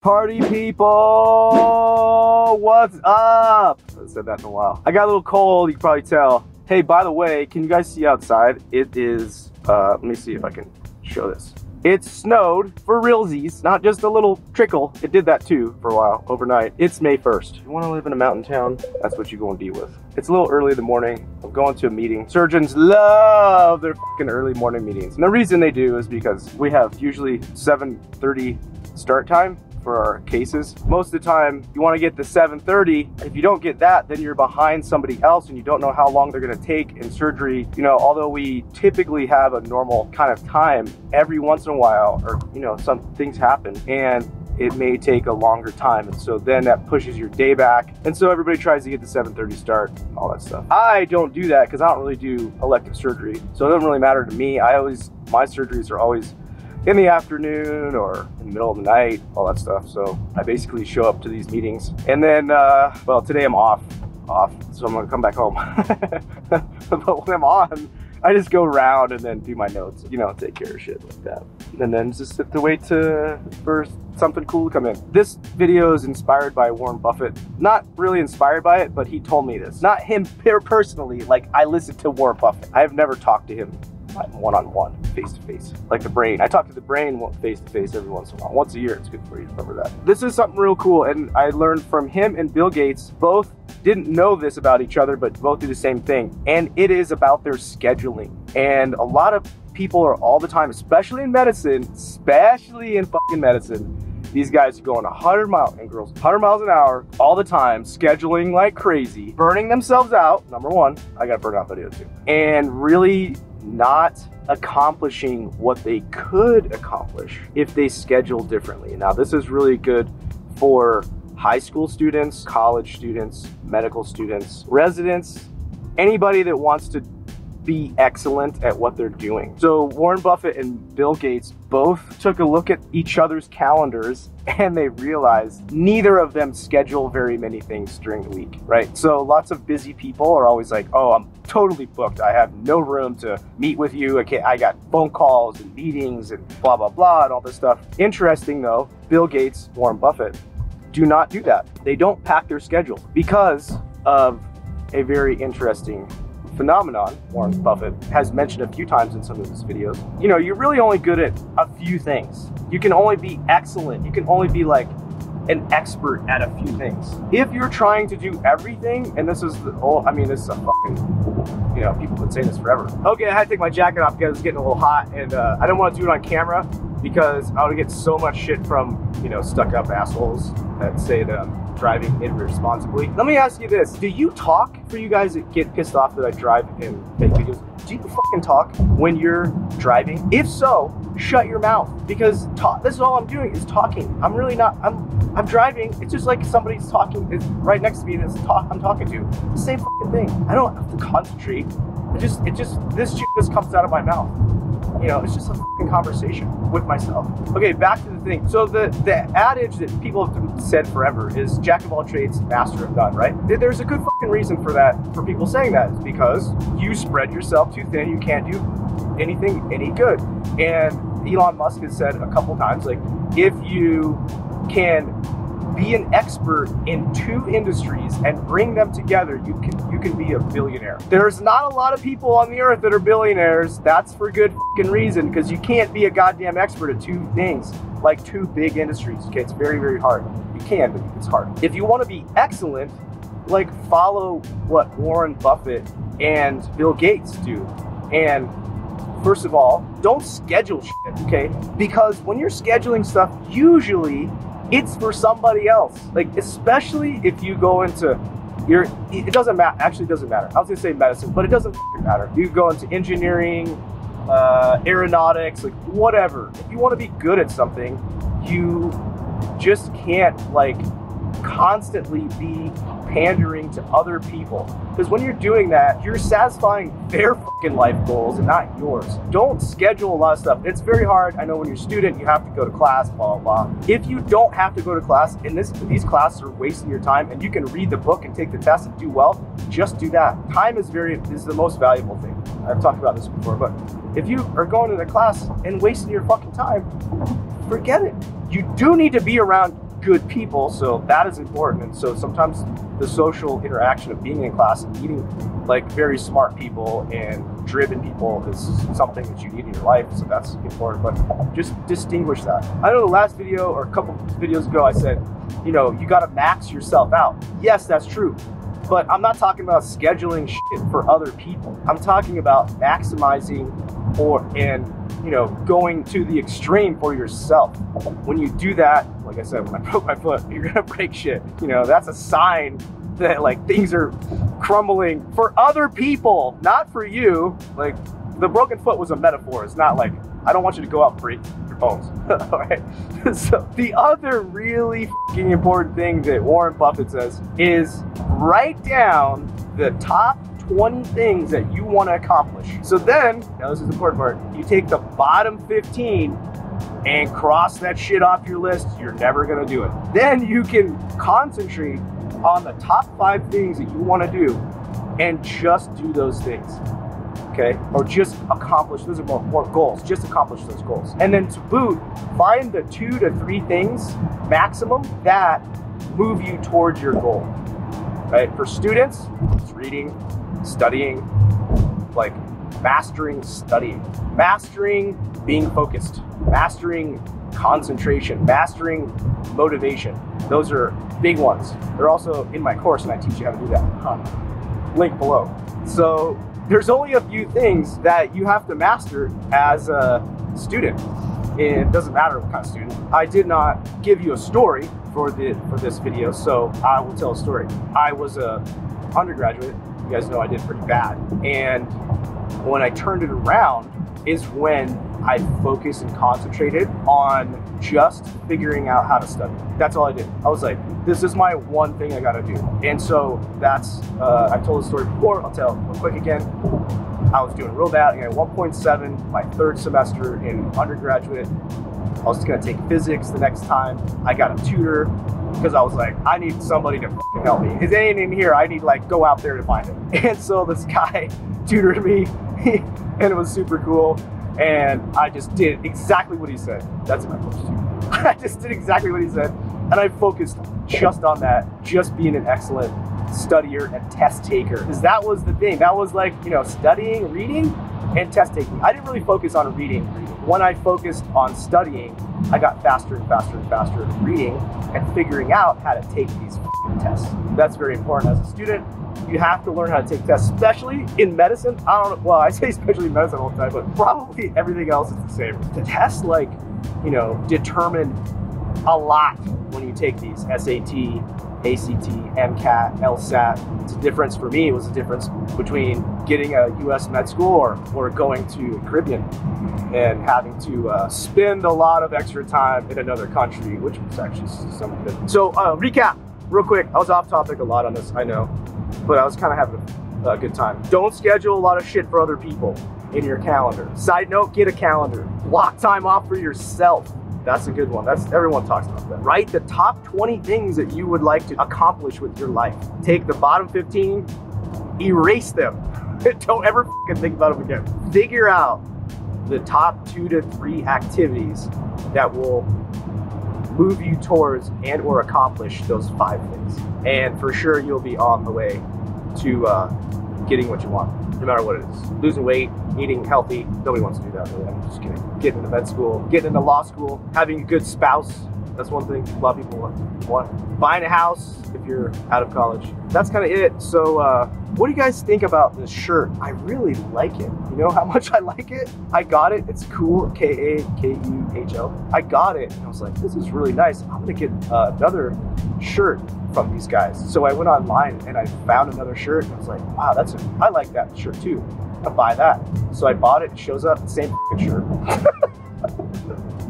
Party people, what's up? I haven't said that in a while. I got a little cold, you can probably tell. Hey, by the way, can you guys see outside? It is, let me see if I can show this. It snowed for realsies, not just a little trickle. It did that too for a while, overnight. It's May 1st. You wanna live in a mountain town? That's what you're gonna deal with. It's a little early in the morning. I'm going to a meeting. Surgeons love their fucking early morning meetings. And the reason they do is because we have usually 7:30 start time for our cases. Most of the time, you want to get to 7:30. If you don't get that, then you're behind somebody else and you don't know how long they're going to take in surgery. You know, although we typically have a normal kind of time, every once in a while, or, you know, some things happen and it may take a longer time. And so then that pushes your day back. And so everybody tries to get the 7:30 start, all that stuff. I don't do that because I don't really do elective surgery. So it doesn't really matter to me. My surgeries are always in the afternoon or in the middle of the night, all that stuff. So I basically show up to these meetings. And then, well, today I'm off, so I'm gonna come back home. But when I'm on, I just go around and then do my notes, you know, take care of shit like that. And then just have to wait for something cool to come in. This video is inspired by Warren Buffett. Not really inspired by it, but he told me this. Not him personally, like I listened to Warren Buffett. I have never talked to him one-on-one, face-to-face, like the brain. I talk to the brain face-to-face every once in a while. Once a year, it's good for you to remember that. This is something real cool, and I learned from him and Bill Gates. Both didn't know this about each other, but both do the same thing, and it is about their scheduling. And a lot of people are all the time, especially in medicine, especially in fucking medicine, these guys are going 100 miles, and girls, 100 miles an hour all the time, scheduling like crazy, burning themselves out. Number one, I got a burnout video too. And really not accomplishing what they could accomplish if they schedule differently. Now, this is really good for high school students, college students, medical students, residents, anybody that wants to be excellent at what they're doing. So Warren Buffett and Bill Gates both took a look at each other's calendars and they realized neither of them schedule very many things during the week, right? So lots of busy people are always like, oh, I'm totally booked. I have no room to meet with you. I got phone calls and meetings and blah, blah, blah, and all this stuff. Interesting though, Bill Gates, Warren Buffett do not do that. They don't pack their schedule because of a very interesting phenomenon Warren Buffett has mentioned a few times in some of his videos. You know, you're really only good at a few things. You can only be excellent. You can only be like an expert at a few things. If you're trying to do everything, and this is the whole, I mean, this is a fucking, you know, people have been saying this forever. Okay, I had to take my jacket off because it's getting a little hot, and I didn't want to do it on camera because I would get so much shit from, you know, stuck up assholes that say that I'm driving irresponsibly. Let me ask you this. Do you talk, for you guys that get pissed off that I drive and make videos, do you fucking talk when you're driving? If so, shut your mouth, because this is all I'm doing is talking. I'm really not, I'm driving. It's just like somebody's talking, it's right next to me and I'm talking to. It's the same fucking thing. I don't have to concentrate. This shit just comes out of my mouth. You know, it's just a fucking conversation with myself. Okay, back to the thing. So the adage that people have said forever is jack of all trades, master of none, right? There's a good fucking reason for that, for people saying that. It's because you spread yourself too thin, you can't do anything any good. And Elon Musk has said a couple times, like, if you can be an expert in two industries and bring them together, you can be a billionaire. There's not a lot of people on the earth that are billionaires. That's for good fucking reason, because you can't be a goddamn expert at two things, like two big industries. Okay, it's very, very hard. You can, but it's hard. If you want to be excellent, like, follow what Warren Buffett and Bill Gates do. And first of all, don't schedule shit, okay? Because when you're scheduling stuff, usually it's for somebody else. Like, especially if you go into it doesn't matter, actually it doesn't matter. I was gonna say medicine, but it doesn't matter. You go into engineering, aeronautics, like whatever. If you want to be good at something, you just can't like constantly be pandering to other people, because when you're doing that, you're satisfying their fucking life goals and not yours. Don't schedule a lot of stuff. It's very hard. I know when you're a student, you have to go to class, blah, blah, blah. If you don't have to go to class, and these classes are wasting your time, and you can read the book and take the test and do well, just do that. Time is the most valuable thing. I've talked about this before, but if you are going to the class and wasting your fucking time, forget it. You do need to be around good people, so that is important. And so sometimes the social interaction of being in class and meeting like very smart people and driven people is something that you need in your life, so that's important. But just distinguish that. I know the last video or a couple videos ago I said, you know, you got to max yourself out. Yes, that's true. But I'm not talking about scheduling shit for other people. I'm talking about maximizing you know, going to the extreme for yourself. When you do that, like I said, when I broke my foot, you're gonna break shit. You know, that's a sign that like things are crumbling for other people, not for you. Like the broken foot was a metaphor. It's not like, I don't want you to go out and break your bones. All right. So the other really fucking important thing that Warren Buffett says is write down the top 20 things that you want to accomplish. So then, now this is the important part, you take the bottom 15 and cross that shit off your list. You're never gonna do it. Then you can concentrate on the top 5 things that you want to do and just do those things. Okay, or just accomplish, those are more goals, just accomplish those goals. And then to boot, find the 2 to 3 things maximum that move you towards your goal, right? For students, it's reading, studying, like mastering studying, mastering being focused, mastering concentration, mastering motivation. Those are big ones. They're also in my course and I teach you how to do that. Link below. So there's only a few things that you have to master as a student. It doesn't matter what kind of student. I did not give you a story for this video, so I will tell a story. I was a undergraduate. You guys know I did pretty bad. And when I turned it around is when I focused and concentrated on just figuring out how to study. That's all I did. I was like, this is my one thing I gotta do. And so that's, I've told the story before, I'll tell it real quick again. I was doing real bad. I got 1.7 my 3rd semester in undergraduate. I was gonna take physics the next time. I got a tutor because I was like, I need somebody to help me. It ain't in here, I need like go out there to find it. And so this guy tutored me and it was super cool. And I just did exactly what he said. That's in my course too. I just did exactly what he said. And I focused just on that, just being an excellent studier and test taker. Because that was the thing. That was like, you know, studying, reading, and test taking. I didn't really focus on reading. When I focused on studying, I got faster and faster and faster at reading and figuring out how to take these tests. That's very important as a student. You have to learn how to take tests, especially in medicine. I don't know, well, I say especially in medicine all the time, but probably everything else is the same. The tests, like, you know, determine a lot when you take these SAT, ACT, MCAT, LSAT. It's a difference for me. It was a difference between getting a US med school or going to Caribbean and having to spend a lot of extra time in another country, which was actually something good. So recap, real quick. I was off topic a lot on this, I know, but I was kind of having a good time. Don't schedule a lot of shit for other people in your calendar. Side note, get a calendar. Block time off for yourself. That's a good one. That's, everyone talks about that. Write the top 20 things that you would like to accomplish with your life. Take the bottom 15, erase them. Don't ever fucking think about them again. Figure out the top 2 to 3 activities that will move you towards and or accomplish those 5 things. And for sure, you'll be on the way to getting what you want, no matter what it is. Losing weight, eating healthy, nobody wants to do that, really. I'm just kidding. Getting into med school, getting into law school, having a good spouse. That's one thing a lot of people want. Buying a house if you're out of college. That's kind of it. So what do you guys think about this shirt? I really like it. You know how much I like it? I got it. It's cool. K-A-K-U-H-L. I got it. And I was like, this is really nice. I'm going to get another shirt from these guys. So I went online and I found another shirt. And I was like, wow, I like that shirt too. I'll buy that. So I bought it. It shows up the same shirt.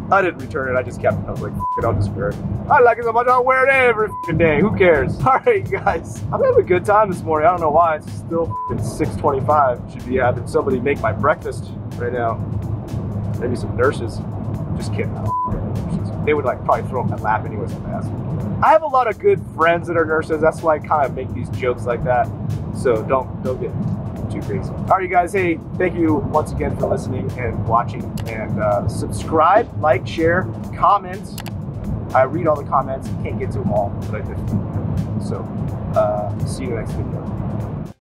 I didn't return it. I just kept it. I was like, it, I'll just wear it. I like it so much, I'll wear it every day. Who cares? All right, guys. I'm having a good time this morning. I don't know why. It's still 6:25. Should be having somebody make my breakfast right now. Maybe some nurses. Just kidding. They would like probably throw them in my lap anyways if I asked them. I have a lot of good friends that are nurses. That's why I kind of make these jokes like that. So don't get too crazy. All right, you guys. Hey, thank you once again for listening and watching. And subscribe, like, share, comment. I read all the comments, can't get to them all, but I definitely do. So, see you in the next video.